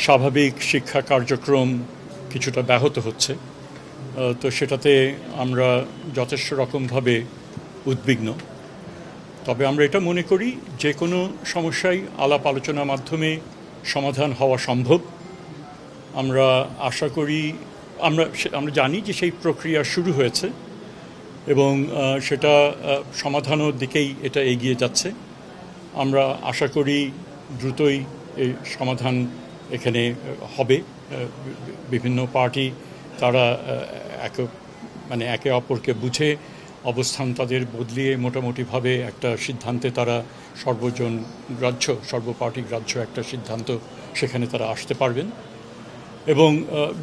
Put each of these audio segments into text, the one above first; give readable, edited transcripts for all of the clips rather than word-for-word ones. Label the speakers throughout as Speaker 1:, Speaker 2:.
Speaker 1: স্বাভাবিক শিক্ষা কার্যক্রম কিছুটা ব্যাহত হচ্ছে, তো সেটাতে আমরা যথেষ্ট রকমভাবে উদ্বিগ্ন। তবে আমরা এটা মনে করি যে কোনো সমস্যাই আলাপ আলোচনার মাধ্যমে সমাধান হওয়া সম্ভব। আমরা আশা করি, আমরা জানি যে সেই প্রক্রিয়া শুরু হয়েছে এবং সেটা সমাধানের দিকেই এটা এগিয়ে যাচ্ছে। আমরা আশা করি দ্রুতই এই সমাধান এখানে হবে। বিভিন্ন পার্টি তারা একে অপরকে বুঝে অবস্থান তাদের বদলিয়ে মোটামুটিভাবে একটা সিদ্ধান্তে তারা সর্বপার্টি গ্রাহ্য একটা সিদ্ধান্ত সেখানে তারা আসতে পারবেন এবং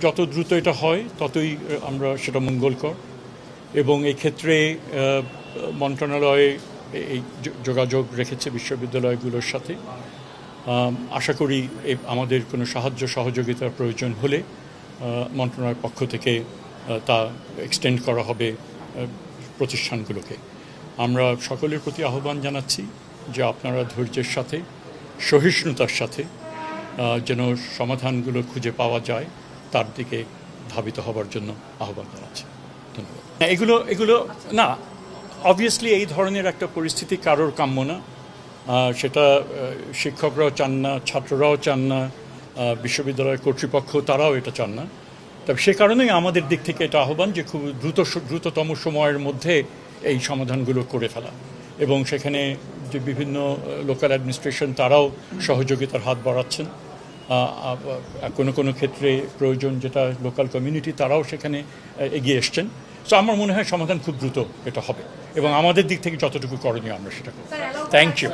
Speaker 1: যত দ্রুত এটা হয় ততই আমরা সেটা মঙ্গলকর। এবং এই ক্ষেত্রে মন্ত্রণালয় এই যোগাযোগ রেখেছে বিশ্ববিদ্যালয়গুলোর সাথে। আশা করি আমাদের কোনো সাহায্য সহযোগিতার প্রয়োজন হলে মন্ত্রণালয়ের পক্ষ থেকে তা এক্সটেন্ড করা হবে প্রতিষ্ঠানগুলোকে। আমরা সকলের প্রতি আহ্বান জানাচ্ছি যে আপনারা ধৈর্যের সাথে সহিষ্ণুতার সাথে যেন সমাধানগুলো খুঁজে পাওয়া যায় তার দিকে ধাবিত হবার জন্য আহ্বান জানাচ্ছি। ধন্যবাদ। এগুলো না, অবভিয়াসলি এই ধরনের একটা পরিস্থিতি কারোর কাম্য না। সেটা শিক্ষকরাও চান না, ছাত্ররাও চান না, বিশ্ববিদ্যালয় কর্তৃপক্ষ তারাও এটা চান না। তবে সে কারণেই আমাদের দিক থেকে এটা আহ্বান যে খুব দ্রুততম সময়ের মধ্যে এই সমাধানগুলো করে ফেলা এবং সেখানে যে বিভিন্ন লোকাল অ্যাডমিনিস্ট্রেশন তারাও সহযোগিতার হাত বাড়াচ্ছেন। কোনো ক্ষেত্রে প্রয়োজন যেটা লোকাল কমিউনিটি তারাও সেখানে এগিয়ে এসছেন। সো আমার মনে হয় সমাধান খুব দ্রুত এটা হবে এবং আমাদের দিক থেকে যতটুকু করণীয় আমরা সেটা করব। Thank you.